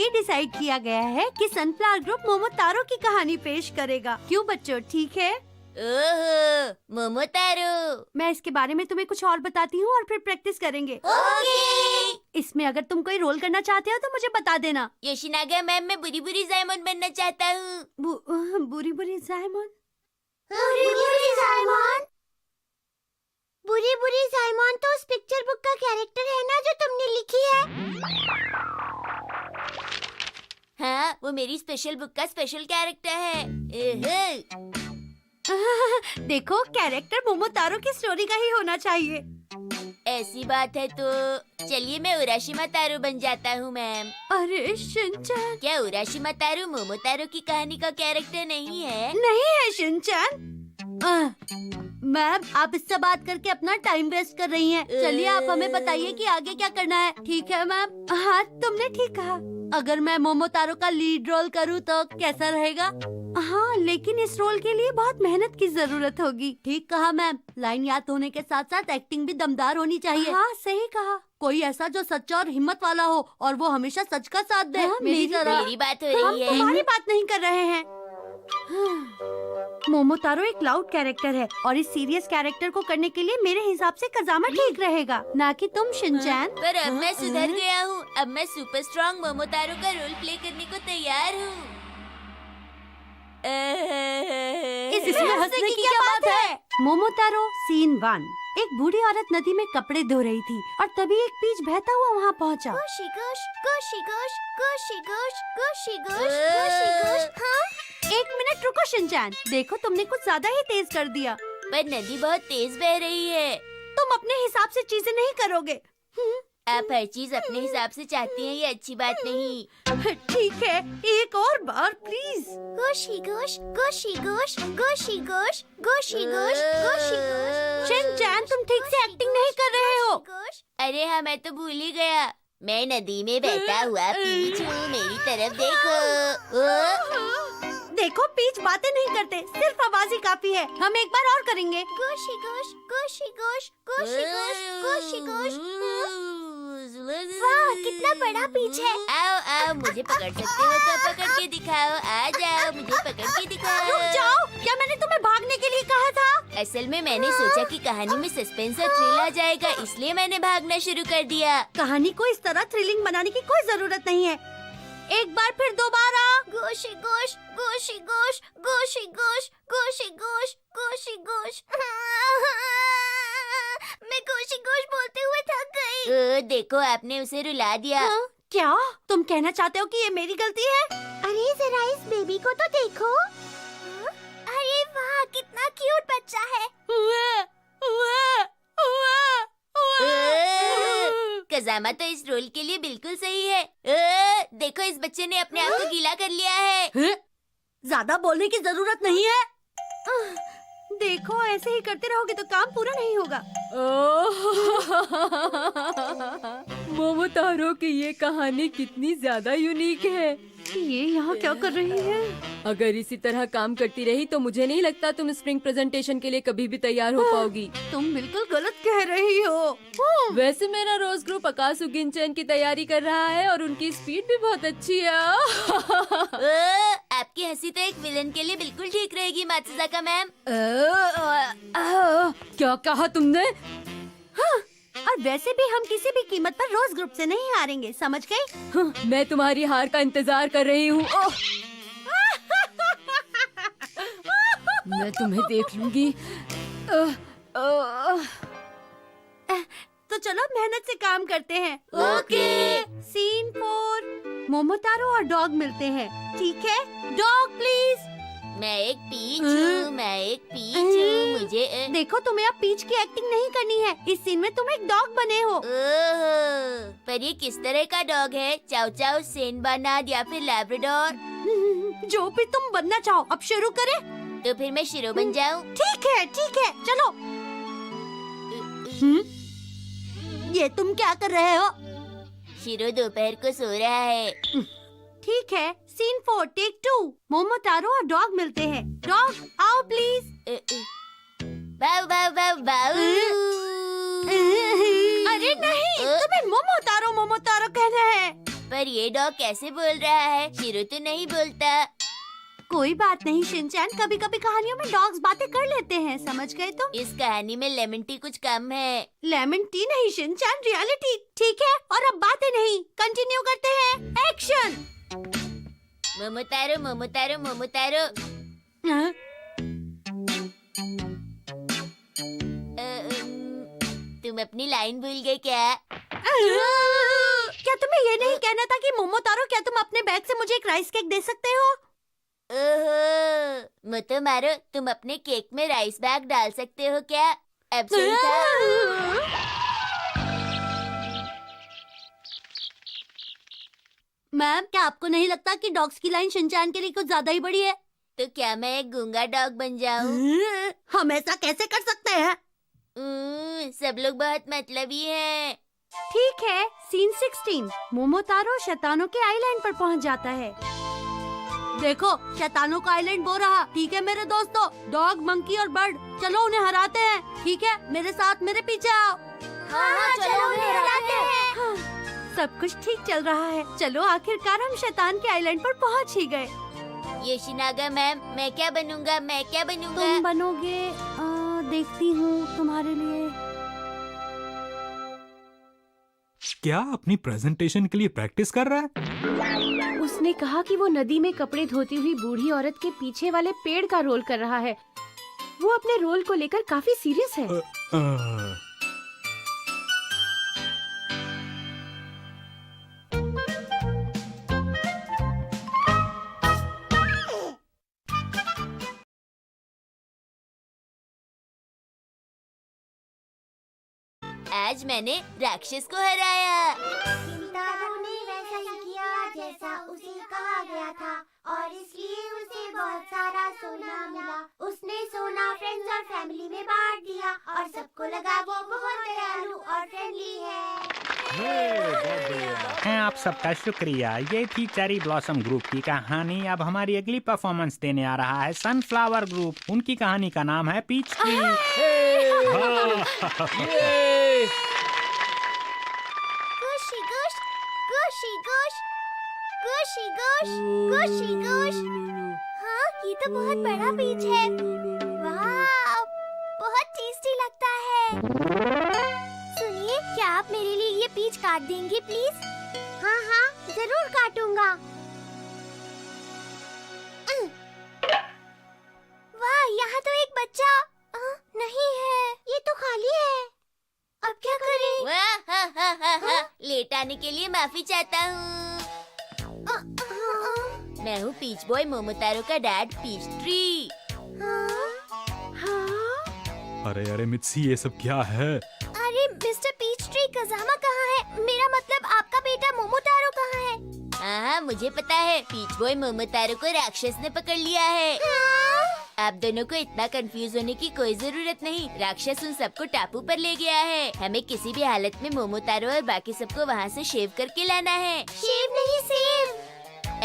ये डिसाइड किया गया है कि सनफ्लावर ग्रुप मोमोतारो की कहानी पेश करेगा। क्यों बच्चों, ठीक है? ओहो, मोमोतारो। मैं इसके बारे में तुम्हें कुछ और बताती हूँ और फिर प्रैक्टिस करेंगे। ओके। इसमें अगर तुम कोई रोल करना चाहते हो तो मुझे बता देना। योशिनागा मैम, मैं बुरी बुरी जायमन बनना चाहता हूँ। बुरी बुरी जायमन? बुरी बुरी जायमन? बुरी बुरी जायमन तो उस पिक्चर बुक का कैरेक्टर है ना जो तुमने लिखी है। हाँ, वो मेरी स्पेशल बुक का स्पेशल कैरेक्टर है। देखो, कैरेक्टर मोमोतारो की स्टोरी का ही होना चाहिए। ऐसी बात है तो चलिए मैं उराशिमा तारो बन जाता हूँ मैम। अरे शिनचैन। क्या उराशिमा तारो मोमोतारो की कहानी का कैरेक्टर नहीं है? नहीं है शिनचैन। मैम, आप इससे बात करके अपना टाइम वेस्ट कर रही हैं। चलिए आप हमें बताइए कि आगे क्या करना है। ठीक है मैम। हाँ, तुमने ठीक कहा। अगर मैं मोमोतारो का लीड रोल करूँ तो कैसा रहेगा? हाँ, लेकिन इस रोल के लिए बहुत मेहनत की जरूरत होगी। ठीक कहा मैम। लाइन याद होने के साथ साथ एक्टिंग भी दमदार होनी चाहिए। हाँ, सही कहा। कोई ऐसा जो सच्चा और हिम्मत वाला हो और वो हमेशा सच का साथ दे। हाँ, मेरी तरह। मेरी बात हो रही है। तुम्हारी बात नहीं कर रहे हैं। मोमोतारो एक लाउड कैरेक्टर है और इस सीरियस कैरेक्टर को करने के लिए मेरे हिसाब से कजामा ठीक रहेगा, ना कि तुम शिनचैन। पर अब मैं सुधर गया हूँ। अब मैं सुपर स्ट्रॉन्ग मोमोतारो का रोल प्ले करने को तैयार हूँ। इसमें हंसने की क्या बात है? मोमोतारो सीन 1। एक बूढ़ी औरत नदी में कपड़े धो रही थी और तभी एक पीच बहता हुआ वहाँ पहुँचा। गोशी गोश, गोशी गोश, गोशी गोश, गोशी गोश, गोशी गोश। हाँ? एक मिनट रुको शिनचैन, देखो तुमने कुछ ज्यादा ही तेज कर दिया। पर नदी बहुत तेज बह रही है। तुम अपने हिसाब से चीजें नहीं करोगे। आप हर चीज अपने हिसाब से चाहती हैं, ये अच्छी बात नहीं। ठीक है, एक और बार please. गोशी Gauss, गोशी Gauss, गोशी Gauss, गोशी Gauss, गोशी Gauss. Shinchan, तुम ठीक से एक्टिंग नहीं कर रहे हो। गोश। अरे हाँ, मैं तो भूल ही गया। मैं नदी में बहता हुआ पीच हूँ, मेरी तरफ देखो। देखो, पीच बातें नहीं करते, सिर्फ आवाज ही काफी है। हम एक बार और करेंगे। गोशी गोश, गोशी गोश, गोशी गोश, गोशी गोश। वाह, कितना बड़ा पीच है। आओ आओ, मुझे पकड़ सकते हो तो पकड़ के दिखाओ। आ जाओ, मुझे पकड़ के दिखाओ। रुक जाओ, क्या मैंने तुम्हें भागने के लिए कहा था? असल में मैंने सोचा कि कहानी में सस्पेंस और थ्रिल आ जाएगा, इसलिए मैंने भागना शुरू कर दिया। कहानी को इस तरह थ्रिलिंग बनाने की कोई जरूरत नहीं है। एक बार फिर दोबारा। गोशी गोश, गोशी गोश, गोशी गोश, गोशी गोश, गोशी गोश। मैं गोशी गोश बोलते हुए थक गई। देखो, आपने उसे रुला दिया। हाँ? क्या तुम कहना चाहते हो कि ये मेरी गलती है? अरे जरा इस बेबी को तो देखो। अरे वाह, कितना क्यूट बच्चा है। कजामा तो इस रोल के लिए बिल्कुल सही है। देखो, इस बच्चे ने अपने आप को गीला कर लिया है। ज्यादा बोलने की जरूरत नहीं है। देखो, ऐसे ही करते रहोगे तो काम पूरा नहीं होगा। मोमोतारो की ये कहानी कितनी ज्यादा यूनिक है। ये यहाँ क्या कर रही है? अगर इसी तरह काम करती रही तो मुझे नहीं लगता तुम स्प्रिंग प्रेजेंटेशन के लिए कभी भी तैयार हो पाओगी। तुम बिल्कुल गलत कह रही हो। वैसे मेरा रोज ग्रुप अकासु गिनचैन की तैयारी कर रहा है और उनकी स्पीड भी बहुत अच्छी है। आपकी हंसी तो एक विलन के लिए बिल्कुल ठीक रहेगी मात्सुजाका मैम। क्या कहा तुमने? और वैसे भी हम किसी भी कीमत पर रोज ग्रुप से नहीं हारेंगे, समझ गई? मैं तुम्हारी हार का इंतजार कर रही हूँ। मैं तुम्हें देख लूंगी। तो चलो मेहनत से काम करते हैं। ओके। सीन 4। मोमोतारो और डॉग मिलते हैं। ठीक है, डॉग प्लीज। मैं एक पीच हूँ, मैं एक पीच हूँ। मुझे देखो, तुम्हें अब पीच की एक्टिंग नहीं करनी है। इस सीन में तुम एक डॉग बने हो। ओह, पर ये किस तरह का डॉग है? चाओ चाओ, सेन बानाद या फिर लैब्राडोर? जो भी तुम बनना चाहो। अब शुरू करें? तो फिर मैं शिरो बन जाऊँ? ठीक है, चलो। ये तुम क्या कर रहे हो? शिरो दोपहर को सो रहा है। ठीक है, सीन 4 टेक 2। मोमोतारो और डॉग मिलते हैं। डॉग आओ प्लीज। बाऊ बाऊ बाऊ बाऊ। अरे नहीं, तुम्हें मोमोतारो कहना है। पर ये डॉग कैसे बोल रहा है? शिरो तो नहीं बोलता। कोई बात नहीं शिनचैन, कभी कभी कहानियों में डॉग्स बातें कर लेते हैं, समझ गए तुम? इस कहानी में लेमन टी कुछ कम है। लेमन टी नहीं शिनचैन, रियलिटी। ठीक है, और अब बातें नहीं, कंटिन्यू करते हैं। एक्शन। मोमोतारो मोमोतारो मोमोतारो। हाँ? तुम अपनी लाइन भूल गए क्या? क्या तुम्हें ये नहीं कहना था कि मोमोतारो, क्या तुम अपने बैग से मुझे एक राइस केक दे सकते हो? ओहो, मोतो मारो, तुम अपने केक में राइस बैग डाल सकते हो क्या? अब सही था। मैम, क्या आपको नहीं लगता कि डॉग्स की लाइन शिनचैन के लिए कुछ ज्यादा ही बड़ी है? तो क्या मैं एक गूंगा डॉग बन जाऊं? हम ऐसा कैसे कर सकते हैं? सब लोग बहुत मतलबी हैं। ठीक है, सीन 16। मोमोतारो शैतानों के आइलैंड पर पहुंच जाता है। देखो, शैतानों का आइलैंड वो रहा। ठीक है मेरे दोस्तों, डॉग, मंकी और बर्ड, चलो उन्हें हराते हैं। ठीक है, मेरे साथ, मेरे पीछे आओ। हाँ, चलो उन्हें हराते हैं। हाँ, सब कुछ ठीक चल रहा है। चलो, आखिरकार हम शैतान के आइलैंड पर पहुंच ही गए। योशिनागा मैम, मैं क्या बनूंगा? मैं क्या बनूंगा? तुम बनोगे, देखती हूँ तुम्हारे लिए। क्या अपनी प्रेजेंटेशन के लिए प्रैक्टिस कर रहा है? उसने कहा कि वो नदी में कपड़े धोती हुई बूढ़ी औरत के पीछे वाले पेड़ का रोल कर रहा है। वो अपने रोल को लेकर काफी सीरियस है। आज मैंने राक्षस को हराया। किंतारो ने वैसा ही किया जैसा उसे कहा गया था, और इसलिए उसे बहुत सारा सोना मिला। उसने सोना फ्रेंड्स और फैमिली में बांट दिया, और सबको लगा वो बहुत दयालु और फ्रेंडली है। आप सबका शुक्रिया। ये थी चेरी ब्लॉसम ग्रुप की कहानी। अब हमारी अगली परफॉर्मेंस देने आ रहा है सनफ्लावर ग्रुप। उनकी कहानी का नाम है पीच ट्री। गोशी गोश, गोशी गोश, गोशी गोश, गोशी गोश। हाँ, ये तो बहुत बड़ा पीच है। वाह, बहुत टेस्टी लगता है। सुनिए, क्या आप मेरे लिए ये पीच काट देंगे प्लीज? हाँ हाँ, जरूर काटूंगा। वाह, यहाँ तो एक बच्चा नहीं है, ये तो खाली है। अब क्या करें? वाह, हा, हा, हा, हा। लेट आने के लिए माफी चाहता हूँ। मैं हूँ पीच बॉय मोमोतारो का डैड पीच ट्री। अरे अरे मित्सी, ये सब क्या है? अरे मिस्टर पीच ट्री, कज़ामा कहाँ है? मेरा मतलब आपका बेटा मोमोतारो कहाँ है? हाँ, मुझे पता है। पीच बॉय मोमोतारो को राक्षस ने पकड़ लिया है। आप दोनों को इतना कंफ्यूज होने की कोई जरूरत नहीं। राक्षस उन सबको टापू पर ले गया है। हमें किसी भी हालत में मोमोतारो और बाकी सबको वहाँ से शेव करके लाना है। शेव नहीं, सेव।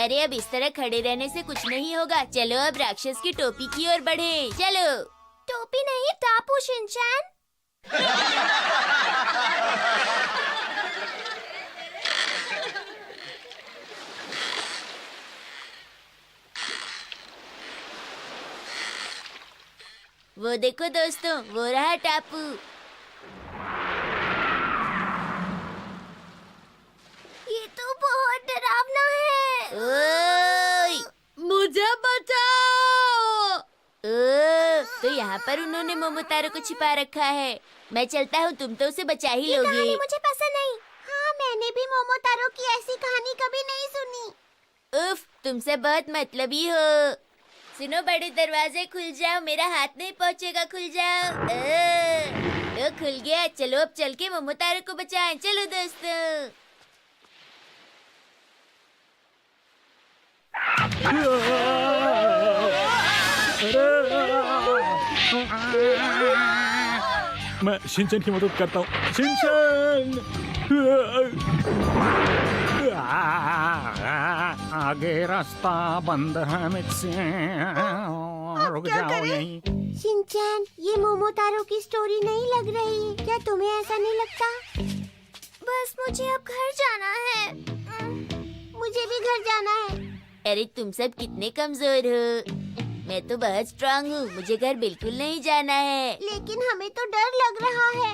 अरे अब इस तरह खड़े रहने से कुछ नहीं होगा। चलो अब राक्षस की टोपी की ओर बढ़े। चलो। टोपी नहीं, टापू शिनचैन। वो देखो दोस्तों, वो रहा टापू। ये तो बहुत डरावना है। ओए, मुझे बचाओ। तो यहाँ पर उन्होंने मोमोतारो को छिपा रखा है। मैं चलता हूँ, तुम तो उसे बचा ही ये लोगे। कहानी मुझे पसंद नहीं। हाँ, मैंने भी मोमोतारो की ऐसी कहानी कभी नहीं सुनी। उफ, तुमसे बहुत मतलबी हो। सुनो, बड़े दरवाजे खुल जाओ, मेरा हाथ नहीं पहुँचेगा, खुल जाओ। तो खुल गया। चलो अब चल के मोमोतारो को बचाएं। चलो दोस्तों। मैं शिनचैन की मदद करता हूँ। शिनचैन! आगे रास्ता बंद है मुझसे। रुक जाओ यहीं। शिनचैन, ये मोमोतारो की स्टोरी नहीं लग रही। क्या तुम्हें ऐसा नहीं लगता? बस मुझे अब घर जाना है। मुझे भी घर जाना है। अरे तुम सब कितने कमजोर हो। मैं तो बहुत स्ट्रांग हूँ, मुझे घर बिल्कुल नहीं जाना है। लेकिन हमें तो डर लग रहा है।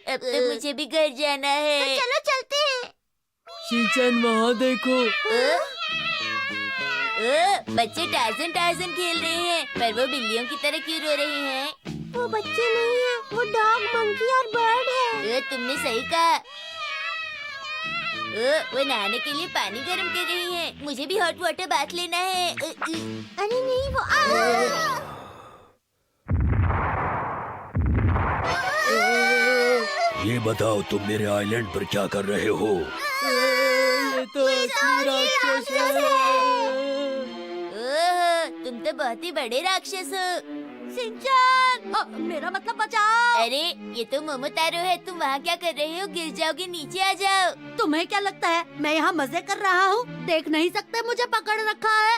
अब तो मुझे भी घर जाना है। चलो चलते हैं। शिनचैन वहाँ देखो। बच्चे टार्जन टार्जन खेल रहे हैं, पर वो बिल्लियों की तरह क्यों रो रहे हैं? वो बच्चे नहीं है, वो डॉग, मंकी और बर्ड है। तुमने सही कहा। वो नहाने के लिए पानी गर्म कर रही हैं। मुझे भी हॉट वाटर बाथ लेना है। अरे नहीं, वो ये बताओ तुम मेरे आइलैंड पर क्या कर रहे हो? ये तो असली राक्षस है। तुम तो बहुत ही बड़े राक्षस हो। शिनचैन, मेरा मतलब बचाओ। अरे ये तो मोमोतारो है, तुम वहाँ क्या कर रहे हो? गिर जाओगे, नीचे आ जाओ। तुम्हें क्या लगता है मैं यहाँ मजे कर रहा हूँ? देख नहीं सकते मुझे पकड़ रखा है।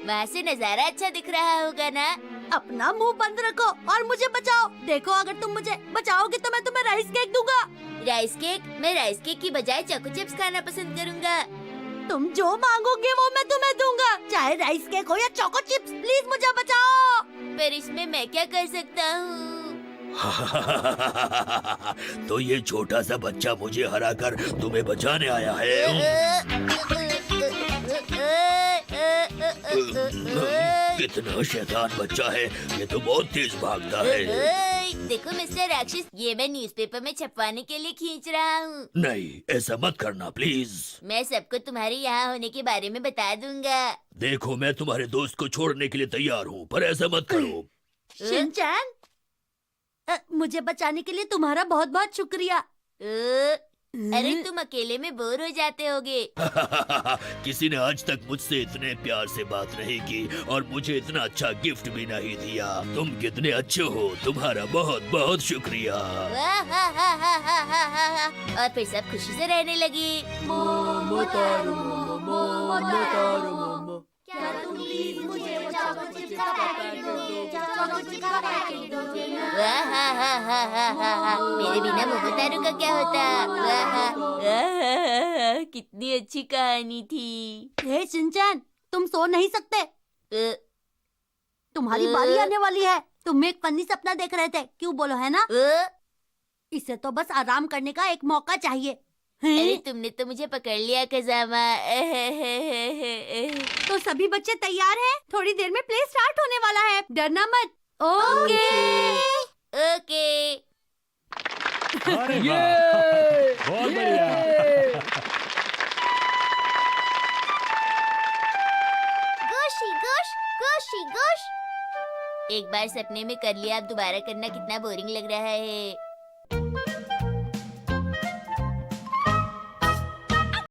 वहाँ से नजारा अच्छा दिख रहा होगा ना? अपना मुंह बंद रखो और मुझे बचाओ। देखो अगर तुम मुझे बचाओगे तो मैं तुम्हें राइस केक दूंगा। Rice cake? मैं राइस केक की बजाय चोको चिप्स खाना पसंद करूँगा। तुम जो मांगोगे वो मैं तुम्हें दूंगा, चाहे राइस केक हो या चोको चिप्स। प्लीज मुझे बचाओ। पर इसमें मैं क्या कर सकता हूँ? तो ये छोटा सा बच्चा मुझे हराकर तुम्हें बचाने आया है? कितना शैतान बच्चा है, ये तो बहुत तेज भागता है। देखो मिस्टर राक्षस, ये मैं न्यूज़पेपर में छपवाने के लिए खींच रहा हूँ। नहीं, ऐसा मत करना प्लीज। मैं सबको तुम्हारे यहाँ होने के बारे में बता दूंगा। देखो मैं तुम्हारे दोस्त को छोड़ने के लिए तैयार हूँ, पर ऐसा मत करो। शिनचैन, मुझे बचाने के लिए तुम्हारा बहुत बहुत शुक्रिया। अरे तुम अकेले में बोर हो जाते होगे। किसी ने आज तक मुझसे इतने प्यार से बात नहीं की और मुझे इतना अच्छा गिफ्ट भी नहीं दिया। तुम कितने अच्छे हो, तुम्हारा बहुत बहुत शुक्रिया। और फिर सब खुशी से रहने लगी। क्या तुम प्लीज मुझे वो चोको चिप्स का पैकेट दोगे? चोको चिप्स का पैकेट दोगे ना? मेरे बिना मोमोतारो का क्या होता? कितनी अच्छी कहानी थी। हे शिनचैन, तुम सो नहीं सकते। तुम्हारी बारी आने वाली है। तुम एक फनी सपना देख रहे थे, क्यों बोलो है ना? इसे तो बस आराम करने का एक मौका चाहिए। अरे तुमने तो मुझे पकड़ लिया कजामा। तो सभी बच्चे तैयार हैं? थोड़ी देर में प्ले स्टार्ट होने वाला है, डरना मत। ओके। ओके। अरे वाह, बहुत बढ़िया। गोशी गोश, गोशी गोश। एक बार सपने में कर लिया, अब दोबारा करना कितना बोरिंग लग रहा है।